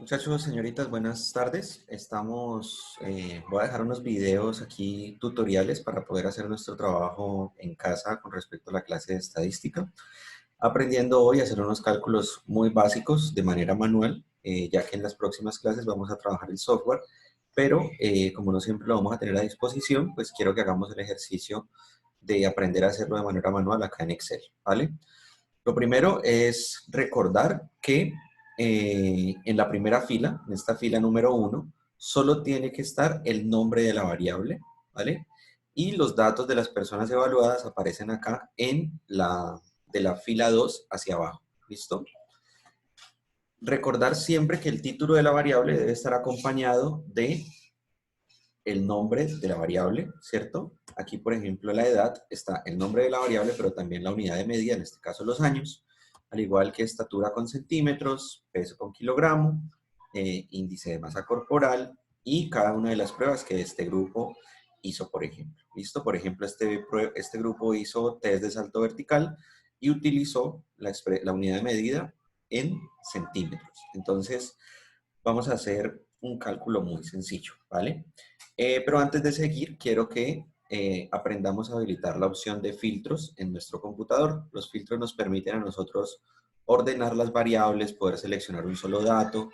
Muchachos, señoritas, buenas tardes. Voy a dejar unos videos aquí, tutoriales, para poder hacer nuestro trabajo en casa con respecto a la clase de estadística. Aprendiendo hoy a hacer unos cálculos muy básicos de manera manual, ya que en las próximas clases vamos a trabajar el software, pero como no siempre lo vamos a tener a disposición, pues quiero que hagamos el ejercicio de aprender a hacerlo de manera manual acá en Excel, ¿vale? Lo primero es recordar que en la primera fila, en esta fila número 1, solo tiene que estar el nombre de la variable, ¿vale? Y los datos de las personas evaluadas aparecen acá de la fila 2 hacia abajo, ¿listo? Recordar siempre que el título de la variable debe estar acompañado de el nombre de la variable, ¿cierto? Aquí, por ejemplo, la edad está el nombre de la variable, pero también la unidad de medida, en este caso los años, al igual que estatura con centímetros, peso con kilogramo, índice de masa corporal y cada una de las pruebas que este grupo hizo, por ejemplo. ¿Listo? Por ejemplo, este grupo hizo test de salto vertical y utilizó la unidad de medida en centímetros. Entonces, vamos a hacer un cálculo muy sencillo, ¿vale? Pero antes de seguir, quiero que aprendamos a habilitar la opción de filtros en nuestro computador. Los filtros nos permiten a nosotros ordenar las variables, poder seleccionar un solo dato,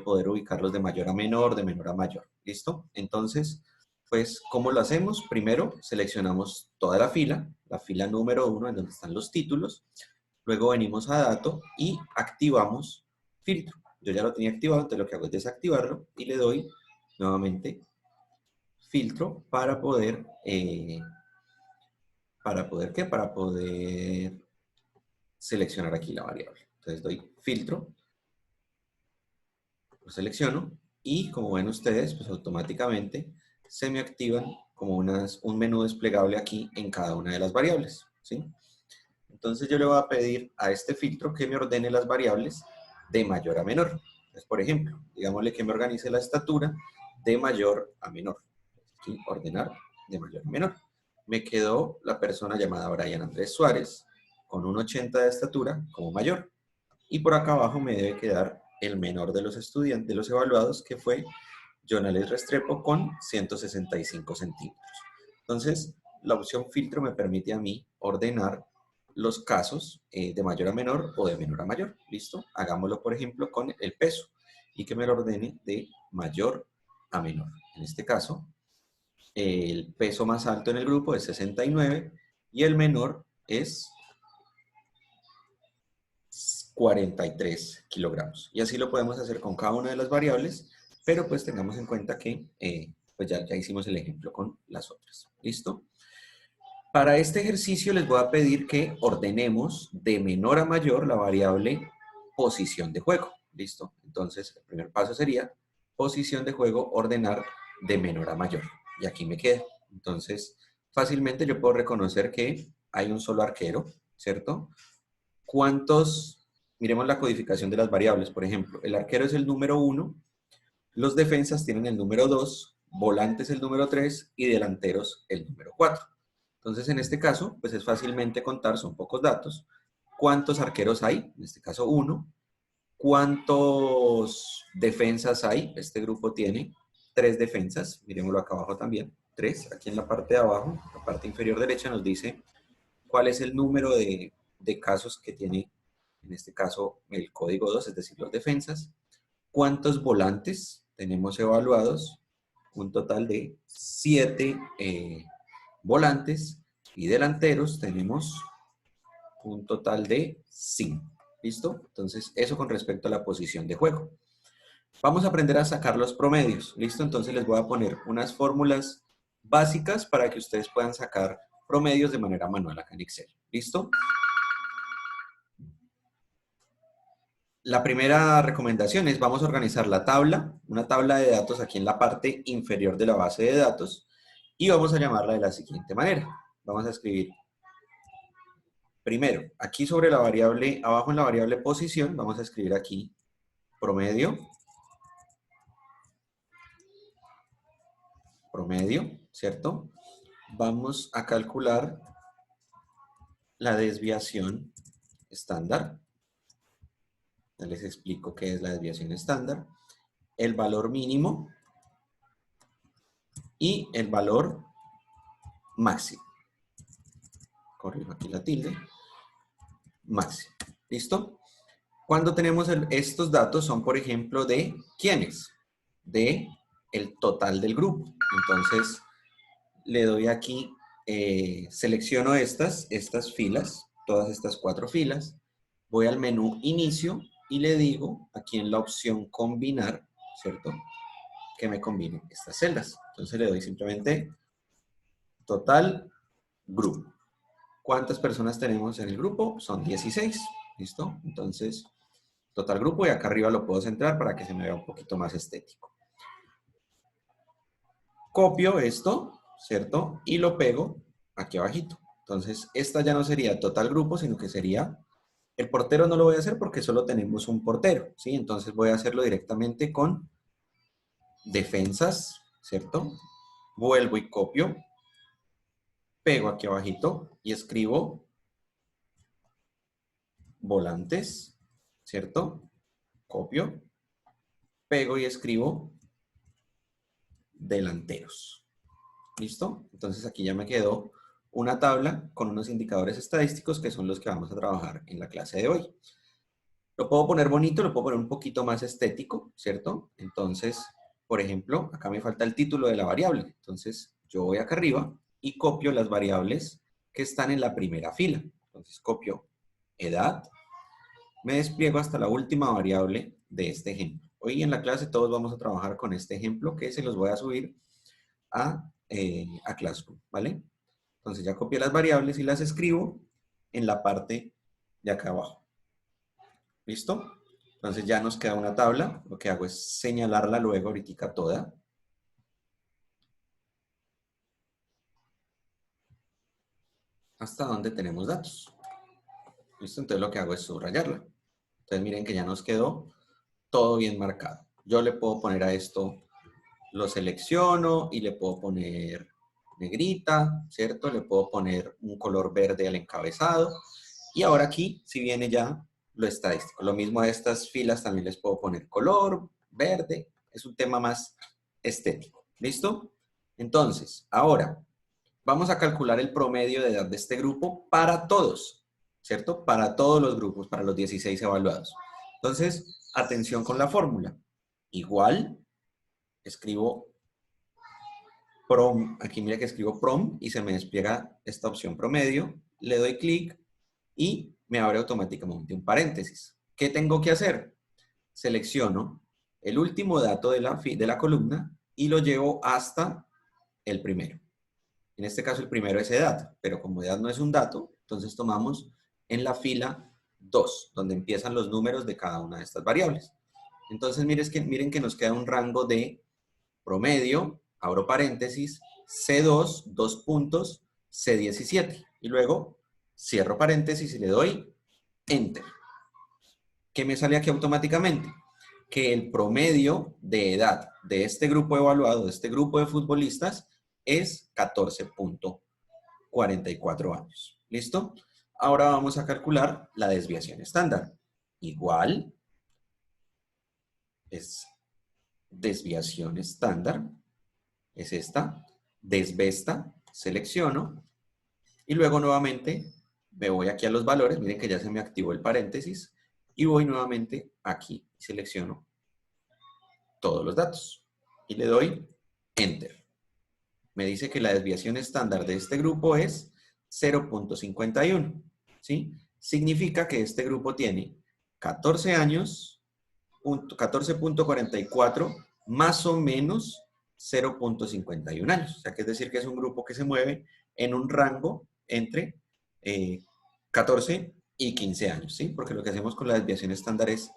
poder ubicarlos de mayor a menor, de menor a mayor. ¿Listo? Entonces, pues, ¿cómo lo hacemos? Primero, seleccionamos toda la fila número 1, en donde están los títulos. Luego venimos a dato y activamos filtro. Yo ya lo tenía activado, entonces lo que hago es desactivarlo y le doy nuevamente filtro ¿qué? Para poder seleccionar aquí la variable. Entonces doy filtro, lo selecciono y como ven ustedes, pues automáticamente se me activan como un menú desplegable aquí en cada una de las variables, ¿sí? Entonces yo le voy a pedir a este filtro que me ordene las variables de mayor a menor. Entonces, por ejemplo, digámosle que me organice la estatura de mayor a menor. Aquí, ordenar de mayor a menor. Me quedó la persona llamada Brian Andrés Suárez con un 80 de estatura como mayor. Y por acá abajo me debe quedar el menor de los estudiantes, de los evaluados, que fue Jonales Restrepo con 165 centímetros. Entonces, la opción filtro me permite a mí ordenar los casos de mayor a menor o de menor a mayor. ¿Listo? Hagámoslo, por ejemplo, con el peso y que me lo ordene de mayor a menor. En este caso, el peso más alto en el grupo es 69 y el menor es 43 kilogramos. Y así lo podemos hacer con cada una de las variables, pero pues tengamos en cuenta que pues ya hicimos el ejemplo con las otras. ¿Listo? Para este ejercicio les voy a pedir que ordenemos de menor a mayor la variable posición de juego. ¿Listo? Entonces, el primer paso sería posición de juego, ordenar de menor a mayor. Y aquí me queda. Entonces, fácilmente yo puedo reconocer que hay un solo arquero, ¿cierto? Miremos la codificación de las variables, por ejemplo, el arquero es el número 1, los defensas tienen el número 2, volantes el número 3 y delanteros el número 4. Entonces, en este caso, pues es fácilmente contar, son pocos datos, cuántos arqueros hay, en este caso 1, cuántos defensas hay, este grupo tiene 3 defensas, miremoslo acá abajo también, 3, aquí en la parte de abajo, la parte inferior derecha nos dice cuál es el número de casos que tiene, en este caso, el código 2, es decir, los defensas. ¿Cuántos volantes tenemos evaluados? Un total de 7 volantes y delanteros tenemos un total de 5. ¿Listo? Entonces, eso con respecto a la posición de juego. Vamos a aprender a sacar los promedios. ¿Listo? Entonces les voy a poner unas fórmulas básicas para que ustedes puedan sacar promedios de manera manual acá en Excel. ¿Listo? La primera recomendación es vamos a organizar la tabla, una tabla de datos aquí en la parte inferior de la base de datos y vamos a llamarla de la siguiente manera. Vamos a escribir primero, aquí sobre la variable, abajo en la variable posición, vamos a escribir aquí promedio, ¿cierto? Vamos a calcular la desviación estándar. Ya les explico qué es la desviación estándar. El valor mínimo y el valor máximo. Corrijo aquí la tilde. Máximo. ¿Listo? Cuando tenemos estos datos son, por ejemplo, de ¿quiénes? De el total del grupo. Entonces, le doy aquí, selecciono estas filas, todas estas 4 filas. Voy al menú inicio y le digo aquí en la opción combinar, ¿cierto? Que me combine estas celdas. Entonces le doy simplemente total grupo. ¿Cuántas personas tenemos en el grupo? Son 16. ¿Listo? Entonces, total grupo, y acá arriba lo puedo centrar para que se me vea un poquito más estético. Copio esto, ¿cierto? Y lo pego aquí abajito. Entonces, esta ya no sería total grupo, sino que sería... El portero no lo voy a hacer porque solo tenemos un portero, ¿sí? Entonces voy a hacerlo directamente con defensas, ¿cierto? Vuelvo y copio, pego aquí abajito y escribo volantes, ¿cierto? Copio, pego y escribo delanteros. ¿Listo? Entonces aquí ya me quedó una tabla con unos indicadores estadísticos que son los que vamos a trabajar en la clase de hoy. Lo puedo poner bonito, lo puedo poner un poquito más estético, ¿cierto? Entonces, por ejemplo, acá me falta el título de la variable. Entonces, yo voy acá arriba y copio las variables que están en la primera fila. Entonces, copio edad, me despliego hasta la última variable de este ejemplo. Hoy en la clase todos vamos a trabajar con este ejemplo que se los voy a subir a Classroom, ¿vale? Entonces ya copié las variables y las escribo en la parte de acá abajo. ¿Listo? Entonces ya nos queda una tabla. Lo que hago es señalarla luego ahorita toda. Hasta donde tenemos datos. ¿Listo? Entonces lo que hago es subrayarla. Entonces miren que ya nos quedó todo bien marcado. Yo le puedo poner a esto, lo selecciono y le puedo poner negrita, ¿cierto? Le puedo poner un color verde al encabezado. Y ahora aquí, si viene ya lo estadístico. Lo mismo a estas filas también les puedo poner color, verde. Es un tema más estético. ¿Listo? Entonces, ahora vamos a calcular el promedio de edad de este grupo para todos, ¿cierto? Para todos los grupos, para los 16 evaluados. Entonces, atención con la fórmula. Igual, escribo prom, aquí mira que escribo prom y se me despliega esta opción promedio, le doy clic y me abre automáticamente un paréntesis. ¿Qué tengo que hacer? Selecciono el último dato de la columna y lo llevo hasta el primero. En este caso el primero es edad, pero como edad no es un dato, entonces tomamos en la fila 2, donde empiezan los números de cada una de estas variables. Entonces miren que nos queda un rango de promedio, abro paréntesis, C2, 2 puntos, C17. Y luego cierro paréntesis y le doy Enter. ¿Qué me sale aquí automáticamente? Que el promedio de edad de este grupo evaluado, de este grupo de futbolistas, es 14.44 años. ¿Listo? Ahora vamos a calcular la desviación estándar. Igual es desviación estándar, es esta, desvesta, selecciono, y luego nuevamente me voy aquí a los valores, miren que ya se me activó el paréntesis, y voy nuevamente aquí y selecciono todos los datos, y le doy Enter. Me dice que la desviación estándar de este grupo es 0.51, ¿sí? Significa que este grupo tiene 14 años, 14.44 más o menos 0.51 años. O sea, que es decir que es un grupo que se mueve en un rango entre 14 y 15 años, ¿sí? Porque lo que hacemos con la desviación estándar es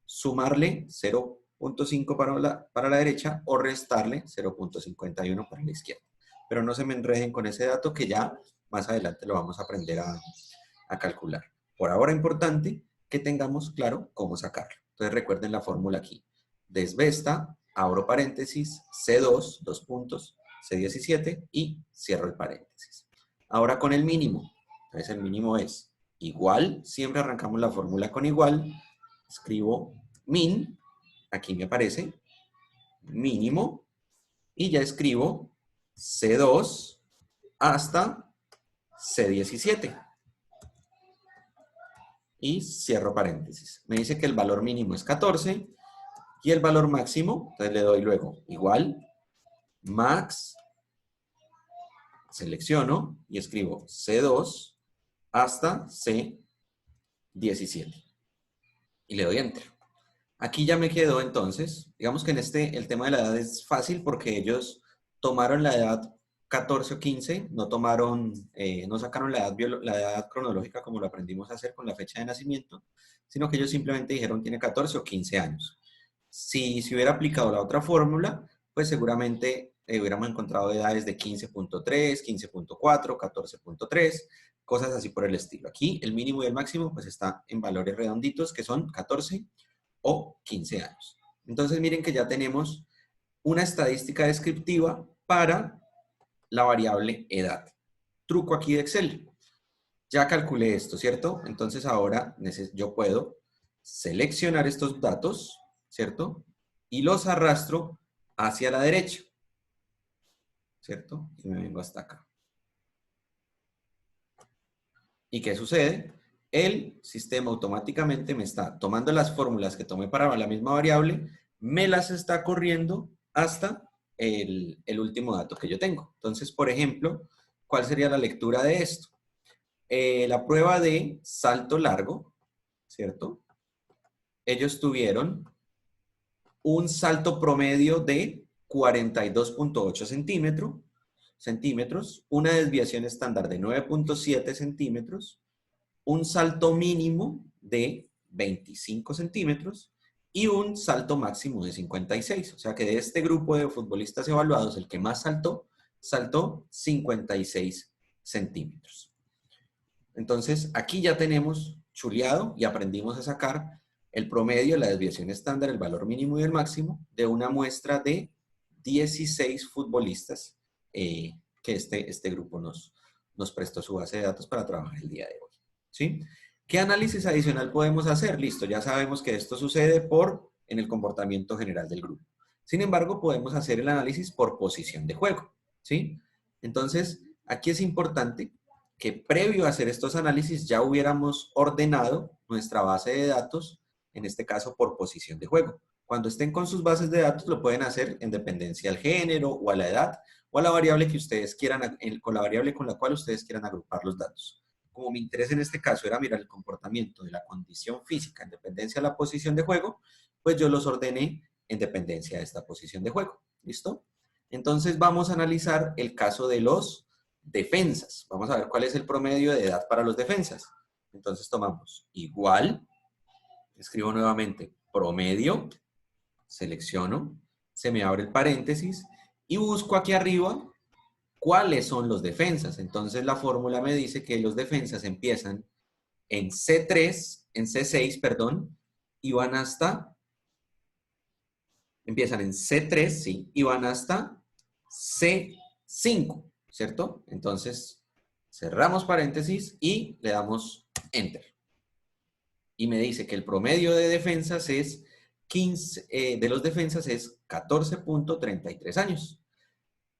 sumarle 0.5 para la derecha o restarle 0.51 para la izquierda. Pero no se me enreden con ese dato que ya más adelante lo vamos a aprender a calcular. Por ahora importante que tengamos claro cómo sacarlo. Entonces recuerden la fórmula aquí. Desvesta, abro paréntesis, C2, 2 puntos, C17 y cierro el paréntesis. Ahora con el mínimo. Entonces el mínimo es igual, siempre arrancamos la fórmula con igual, escribo min, aquí me aparece mínimo, y ya escribo C2 hasta C17. Y cierro paréntesis. Me dice que el valor mínimo es 14 y el valor máximo, entonces le doy luego igual, max, selecciono y escribo C2 hasta C17. Y le doy enter. Aquí ya me quedó entonces, digamos que en el tema de la edad es fácil porque ellos tomaron la edad 14 o 15, no no sacaron la edad cronológica como lo aprendimos a hacer con la fecha de nacimiento, sino que ellos simplemente dijeron tiene 14 o 15 años. Si se hubiera aplicado la otra fórmula, pues seguramente hubiéramos encontrado edades de 15.3, 15.4, 14.3, cosas así por el estilo. Aquí el mínimo y el máximo pues está en valores redonditos que son 14 o 15 años. Entonces miren que ya tenemos una estadística descriptiva para la variable edad. Truco aquí de Excel. Ya calculé esto, ¿cierto? Entonces ahora yo puedo seleccionar estos datos, ¿cierto? Y los arrastro hacia la derecha, ¿cierto? Y me vengo hasta acá. ¿Y qué sucede? El sistema automáticamente me está tomando las fórmulas que tomé para la misma variable, me las está corriendo hasta el último dato que yo tengo. Entonces, por ejemplo, ¿cuál sería la lectura de esto? La prueba de salto largo, ¿cierto? Ellos tuvieron un salto promedio de 42.8 centímetros, una desviación estándar de 9.7 centímetros, un salto mínimo de 25 centímetros y un salto máximo de 56. O sea que de este grupo de futbolistas evaluados, el que más saltó 56 centímetros. Entonces, aquí ya tenemos chuleado y aprendimos a sacar el promedio, la desviación estándar, el valor mínimo y el máximo de una muestra de 16 futbolistas que este grupo nos prestó su base de datos para trabajar el día de hoy. ¿Sí? ¿Qué análisis adicional podemos hacer? Listo, ya sabemos que esto sucede en el comportamiento general del grupo. Sin embargo, podemos hacer el análisis por posición de juego. ¿Sí? Entonces, aquí es importante que previo a hacer estos análisis ya hubiéramos ordenado nuestra base de datos, en este caso por posición de juego. Cuando estén con sus bases de datos lo pueden hacer en dependencia al género o a la edad o a la variable que ustedes quieran, con la variable con la cual ustedes quieran agrupar los datos. Como mi interés en este caso era mirar el comportamiento de la condición física en dependencia de la posición de juego, pues yo los ordené en dependencia de esta posición de juego. ¿Listo? Entonces vamos a analizar el caso de los defensas. Vamos a ver cuál es el promedio de edad para los defensas. Entonces tomamos igual, escribo nuevamente promedio, selecciono, se me abre el paréntesis y busco aquí arriba cuáles son los defensas. Entonces la fórmula me dice que los defensas empiezan en C6, perdón, y van hasta, empiezan en C3, sí, y van hasta C5, ¿cierto? Entonces cerramos paréntesis y le damos Enter. Y me dice que el promedio de defensas es 15, de los defensas es 14.33 años.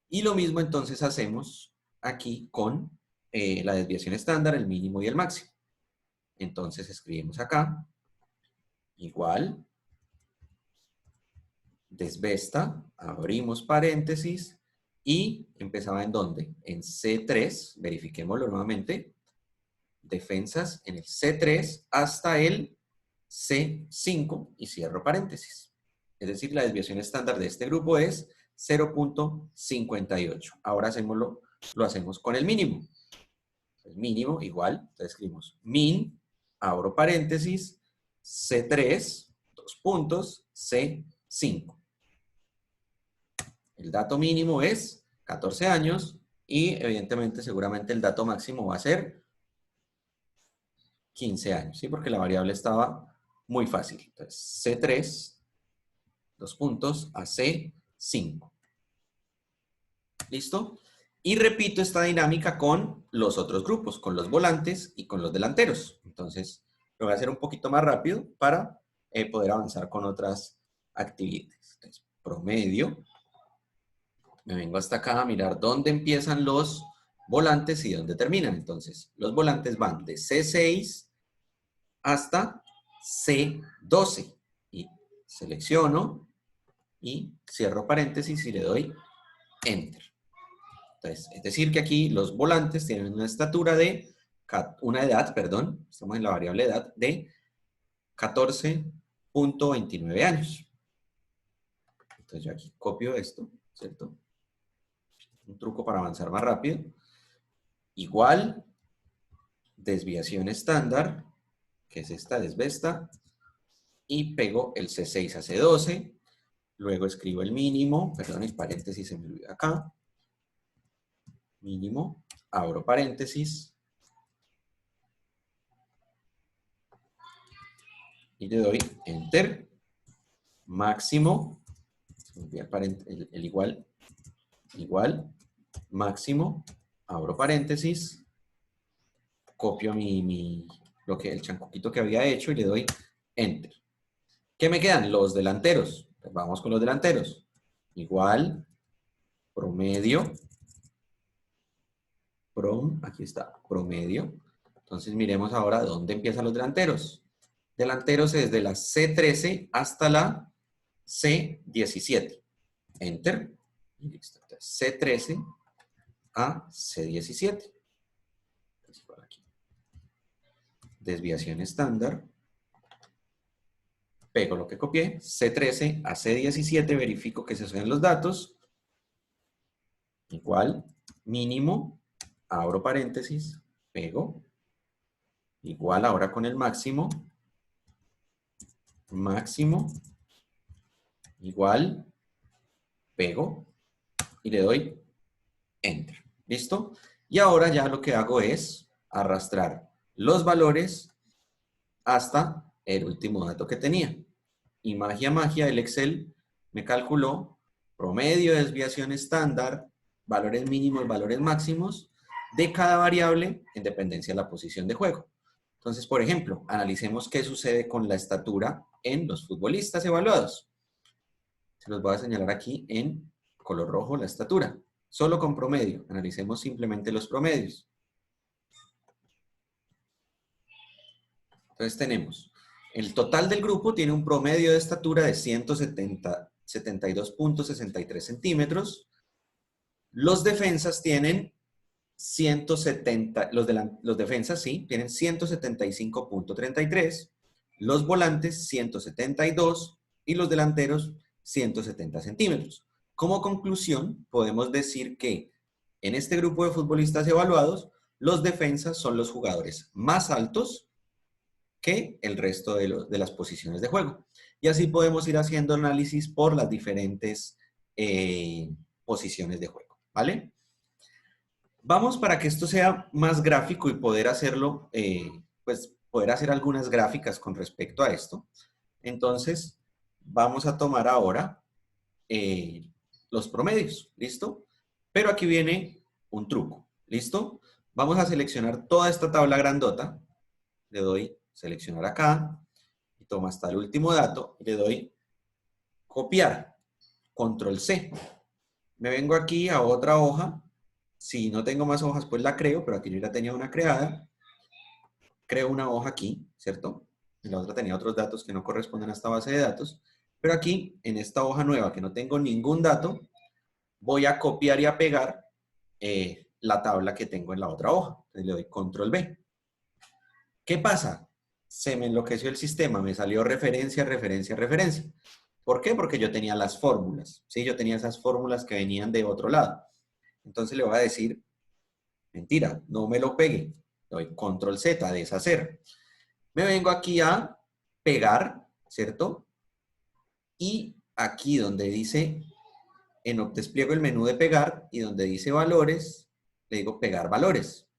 Y lo mismo entonces hacemos aquí con la desviación estándar, el mínimo y el máximo. Entonces escribimos acá, igual, desvesta, abrimos paréntesis y empezaba ¿en dónde? En C3, verifiquémoslo nuevamente, defensas en el C3 hasta el C5 y cierro paréntesis. Es decir, la desviación estándar de este grupo es 0.58. Ahora lo hacemos con el mínimo. El mínimo igual, entonces escribimos min, abro paréntesis, C3, dos puntos, C5. El dato mínimo es 14 años y evidentemente seguramente el dato máximo va a ser 15 años, ¿sí? Porque la variable estaba muy fácil. Entonces, C3, dos puntos, a C5. ¿Listo? Y repito esta dinámica con los otros grupos, con los volantes y con los delanteros. Entonces, lo voy a hacer un poquito más rápido para poder avanzar con otras actividades. Entonces, promedio. Me vengo hasta acá a mirar dónde empiezan los volantes y dónde terminan. Entonces, los volantes van de C6 hasta C12. Y selecciono y cierro paréntesis y le doy Enter. Entonces, es decir que aquí los volantes tienen una estatura de, una edad, perdón, estamos en la variable edad, de 14.29 años. Entonces yo aquí copio esto, ¿cierto? Un truco para avanzar más rápido. Igual, desviación estándar, que es esta desvesta, y pego el C6 a C12, luego escribo el mínimo, perdón, el paréntesis se me olvida acá, mínimo, abro paréntesis, y le doy Enter, máximo, el igual, máximo, abro paréntesis, copio el chancuquito que había hecho y le doy Enter. ¿Qué me quedan? Los delanteros. Pues vamos con los delanteros. Igual, promedio, aquí está, promedio. Entonces miremos ahora dónde empiezan los delanteros. Delanteros es de la C13 hasta la C17. Enter. Y listo. Entonces, C13 a C17. Aquí. Desviación estándar. Pego lo que copié. C13 a C17. Verifico que se suenen los datos. Igual. Mínimo. Abro paréntesis. Pego. Igual ahora con el máximo. Máximo. Igual. Pego. Y le doy Enter. ¿Listo? Y ahora ya lo que hago es arrastrar los valores hasta el último dato que tenía. Y magia, el Excel me calculó promedio de desviación estándar, valores mínimos, valores máximos, de cada variable en dependencia de la posición de juego. Entonces, por ejemplo, analicemos qué sucede con la estatura en los futbolistas evaluados. Se los voy a señalar aquí en color rojo la estatura. Solo con promedio. Analicemos simplemente los promedios. Entonces tenemos, el total del grupo tiene un promedio de estatura de 172.63 centímetros. Los defensas tienen 170, los defensas sí, tienen 175.33, los volantes 172 y los delanteros 170 centímetros. Como conclusión, podemos decir que en este grupo de futbolistas evaluados, los defensas son los jugadores más altos que el resto de las posiciones de juego. Y así podemos ir haciendo análisis por las diferentes posiciones de juego, ¿vale? Vamos para que esto sea más gráfico y poder hacerlo, pues poder hacer algunas gráficas con respecto a esto. Entonces, vamos a tomar ahora los promedios, ¿listo? Pero aquí viene un truco, ¿listo? Vamos a seleccionar toda esta tabla grandota. Le doy seleccionar acá y tomo hasta el último dato y le doy copiar, control C. Me vengo aquí a otra hoja. Si no tengo más hojas, pues la creo, pero aquí yo ya tenía una creada. Creo una hoja aquí, ¿cierto? En la otra tenía otros datos que no corresponden a esta base de datos. Pero aquí, en esta hoja nueva que no tengo ningún dato, voy a copiar y a pegar la tabla que tengo en la otra hoja. Entonces le doy control B. ¿Qué pasa? Se me enloqueció el sistema, me salió referencia, referencia, referencia. ¿Por qué? Porque yo tenía las fórmulas, ¿sí? Yo tenía esas fórmulas que venían de otro lado. Entonces le voy a decir, mentira, no me lo pegue. Le doy control Z, deshacer. Me vengo aquí a pegar, ¿cierto? Y aquí donde dice, despliego el menú de pegar y donde dice valores, le digo pegar valores.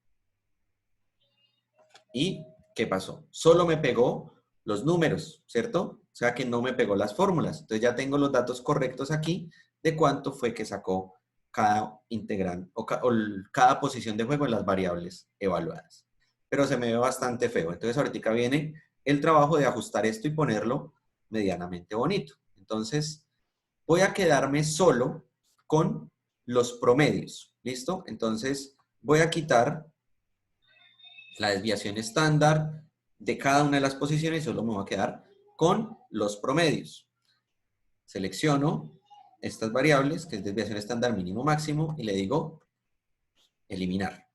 ¿Y qué pasó? Solo me pegó los números, ¿cierto? O sea que no me pegó las fórmulas. Entonces ya tengo los datos correctos aquí de cuánto fue que sacó cada integrante o cada posición de juego en las variables evaluadas. Pero se me ve bastante feo. Entonces ahorita viene el trabajo de ajustar esto y ponerlo medianamente bonito. Entonces, voy a quedarme solo con los promedios. ¿Listo? Entonces, voy a quitar la desviación estándar de cada una de las posiciones y solo me voy a quedar con los promedios. Selecciono estas variables, que es desviación estándar mínimo máximo, y le digo eliminar.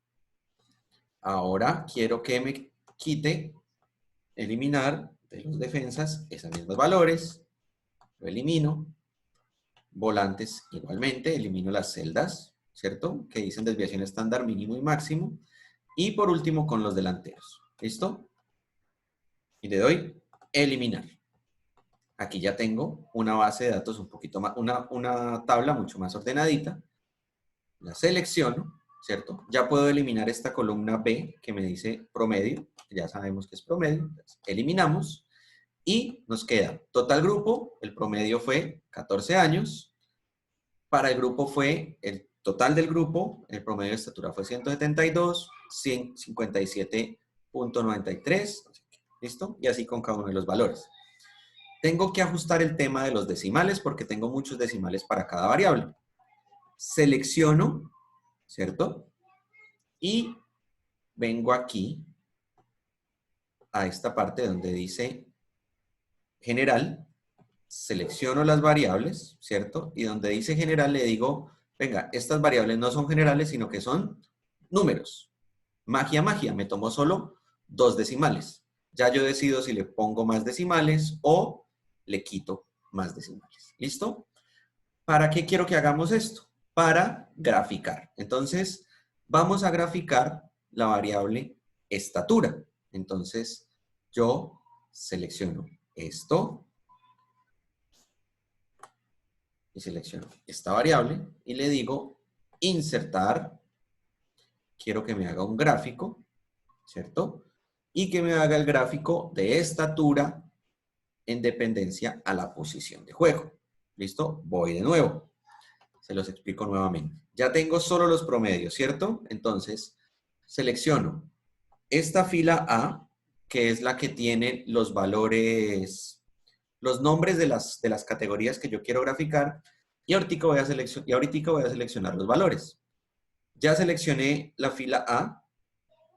Ahora quiero que me quite, eliminar de los defensas esos mismos valores. Lo elimino. Volantes igualmente, elimino las celdas, ¿cierto? Que dicen desviación estándar mínimo y máximo. Y por último con los delanteros. ¿Listo? Y le doy eliminar. Aquí ya tengo una base de datos un poquito más, una tabla mucho más ordenadita. La selecciono, ¿cierto? Ya puedo eliminar esta columna B que me dice promedio, ya sabemos que es promedio. Entonces, eliminamos y nos queda total grupo, el promedio fue 14 años. Para el grupo fue, el total del grupo, el promedio de estatura fue 172, 157.93, ¿listo? Y así con cada uno de los valores. Tengo que ajustar el tema de los decimales porque tengo muchos decimales para cada variable. Selecciono, ¿cierto? Y vengo aquí a esta parte donde dice general, selecciono las variables, ¿cierto? Y donde dice general le digo, venga, estas variables no son generales, sino que son números. Magia, magia, me tomo solo 2 decimales. Ya yo decido si le pongo más decimales o le quito más decimales. ¿Listo? ¿Para qué quiero que hagamos esto? Para graficar. Entonces, vamos a graficar la variable estatura. Entonces, yo selecciono esto y selecciono esta variable y le digo insertar. Quiero que me haga un gráfico, ¿cierto? Y que me haga el gráfico de estatura en dependencia a la posición de juego. ¿Listo? Voy de nuevo. Se los explico nuevamente. Ya tengo solo los promedios, ¿cierto? Entonces, selecciono esta fila A, que es la que tiene los valores, los nombres de las categorías que yo quiero graficar, y ahorita voy a seleccionar los valores. Ya seleccioné la fila A,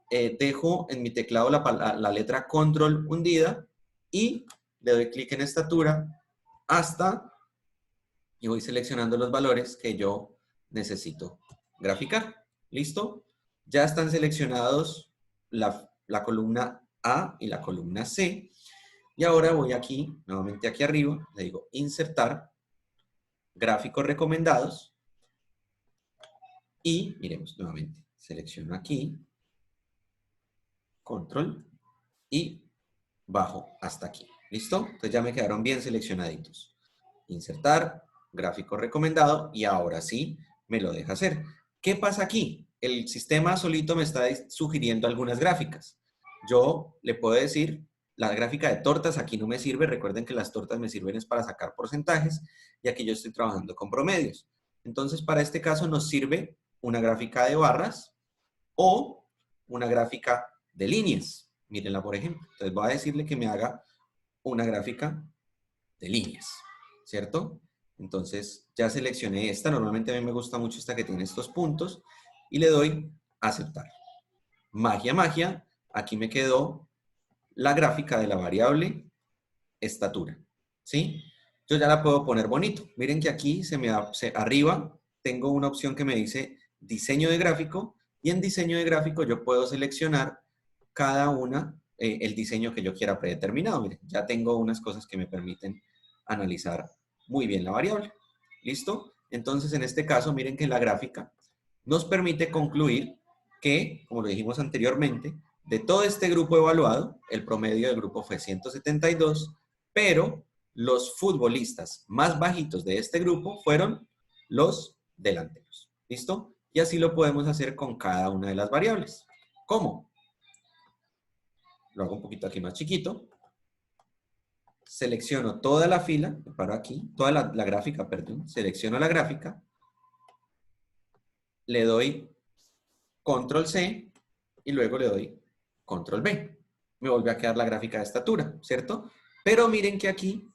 dejo en mi teclado la letra control hundida y le doy clic en estatura hasta, y voy seleccionando los valores que yo necesito graficar. ¿Listo? Ya están seleccionados la columna A y la columna C. Y ahora voy aquí, nuevamente aquí arriba, le digo insertar, gráficos recomendados. Y miremos nuevamente, selecciono aquí, control y bajo hasta aquí. ¿Listo? Entonces ya me quedaron bien seleccionaditos. Insertar, gráfico recomendado y ahora sí me lo deja hacer. ¿Qué pasa aquí? El sistema solito me está sugiriendo algunas gráficas. Yo le puedo decir, la gráfica de tortas aquí no me sirve. Recuerden que las tortas me sirven es para sacar porcentajes y aquí yo estoy trabajando con promedios. Entonces, para este caso nos sirve una gráfica de barras o una gráfica de líneas. Mírenla, por ejemplo. Entonces voy a decirle que me haga una gráfica de líneas, ¿cierto? Entonces ya seleccioné esta. Normalmente a mí me gusta mucho esta que tiene estos puntos y le doy a aceptar. Magia, magia. Aquí me quedó la gráfica de la variable estatura, ¿sí? Yo ya la puedo poner bonito. Miren que aquí arriba tengo una opción que me dice diseño de gráfico y en diseño de gráfico yo puedo seleccionar cada una, el diseño que yo quiera predeterminado. Miren, ya tengo unas cosas que me permiten analizar muy bien la variable. ¿Listo? Entonces, en este caso, miren que la gráfica nos permite concluir que, como lo dijimos anteriormente, de todo este grupo evaluado, el promedio del grupo fue 172, pero los futbolistas más bajitos de este grupo fueron los delanteros. ¿Listo? Y así lo podemos hacer con cada una de las variables. ¿Cómo? Lo hago un poquito aquí más chiquito. Selecciono toda la fila, me paro aquí, toda la gráfica, perdón. Selecciono la gráfica. Le doy Control C y luego le doy Control V. Me vuelve a quedar la gráfica de estatura, ¿cierto? Pero miren que aquí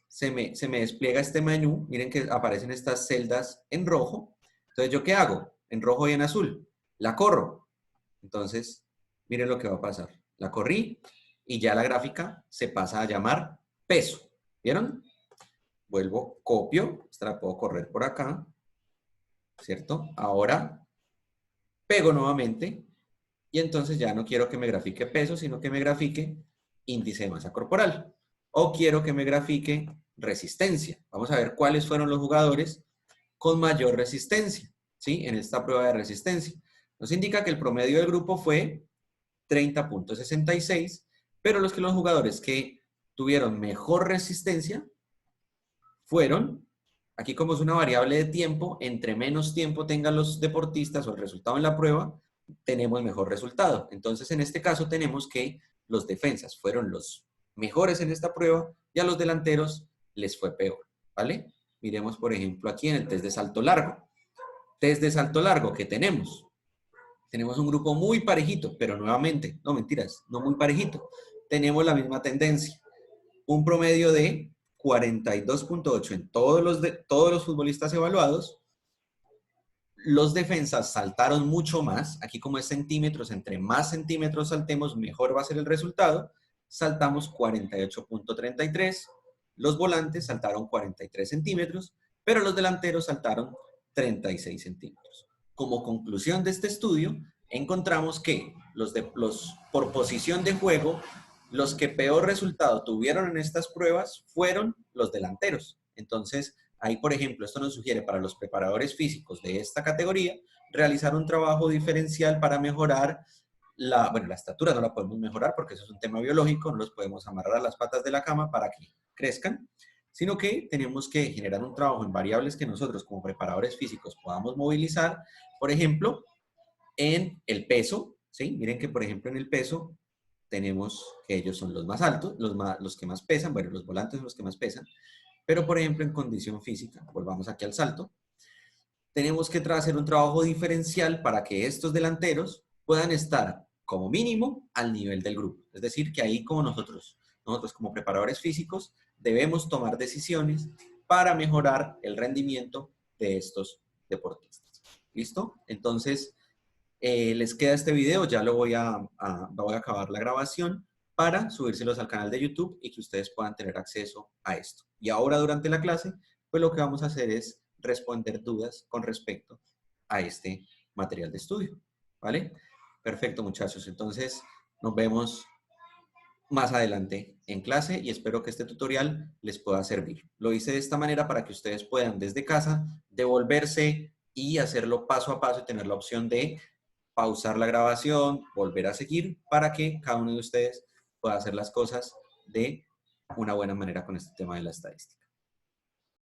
se me despliega este menú. Miren que aparecen estas celdas en rojo. Entonces, ¿yo qué hago? En rojo y en azul. La corro. Entonces, miren lo que va a pasar. La corrí y ya la gráfica se pasa a llamar peso. ¿Vieron? Vuelvo, copio. Esta la puedo correr por acá. ¿Cierto? Ahora pego nuevamente. Y entonces ya no quiero que me grafique peso, sino que me grafique índice de masa corporal. O quiero que me grafique resistencia. Vamos a ver cuáles fueron los jugadores con mayor resistencia, ¿sí? En esta prueba de resistencia. Nos indica que el promedio del grupo fue 30.66, pero los jugadores que tuvieron mejor resistencia fueron, aquí como es una variable de tiempo, entre menos tiempo tengan los deportistas o el resultado en la prueba, tenemos mejor resultado. Entonces, en este caso tenemos que los defensas fueron los mejores en esta prueba y a los delanteros les fue peor, ¿vale? Miremos, por ejemplo, aquí en el test de salto largo. Test de salto largo que tenemos. Tenemos un grupo muy parejito, pero nuevamente, no mentiras, no muy parejito. Tenemos la misma tendencia. Un promedio de 42.8 en todos los futbolistas evaluados. Los defensas saltaron mucho más. Aquí como es centímetros, entre más centímetros saltemos, mejor va a ser el resultado. Saltamos 48.33. Los volantes saltaron 43 centímetros, pero los delanteros saltaron 36 centímetros. Como conclusión de este estudio, encontramos que por posición de juego, los que peor resultado tuvieron en estas pruebas fueron los delanteros. Entonces, ahí, por ejemplo, esto nos sugiere para los preparadores físicos de esta categoría realizar un trabajo diferencial para mejorar la estatura no la podemos mejorar porque eso es un tema biológico, no los podemos amarrar a las patas de la cama para que crezcan, sino que tenemos que generar un trabajo en variables que nosotros como preparadores físicos podamos movilizar, por ejemplo, en el peso, ¿sí? Miren que, por ejemplo, en el peso tenemos que ellos son los más altos, los que más pesan, bueno, los volantes son los que más pesan, pero, por ejemplo, en condición física, volvamos aquí al salto, tenemos que hacer un trabajo diferencial para que estos delanteros puedan estar como mínimo al nivel del grupo. Es decir, que ahí como nosotros como preparadores físicos debemos tomar decisiones para mejorar el rendimiento de estos deportistas. ¿Listo? Entonces, les queda este video, ya voy a acabar la grabación para subírselos al canal de YouTube y que ustedes puedan tener acceso a esto. Y ahora durante la clase, pues lo que vamos a hacer es responder dudas con respecto a este material de estudio, ¿vale? Perfecto, muchachos. Entonces, nos vemos más adelante en clase y espero que este tutorial les pueda servir. Lo hice de esta manera para que ustedes puedan desde casa devolverse y hacerlo paso a paso y tener la opción de pausar la grabación, volver a seguir para que cada uno de ustedes pueda hacer las cosas de una buena manera con este tema de la estadística.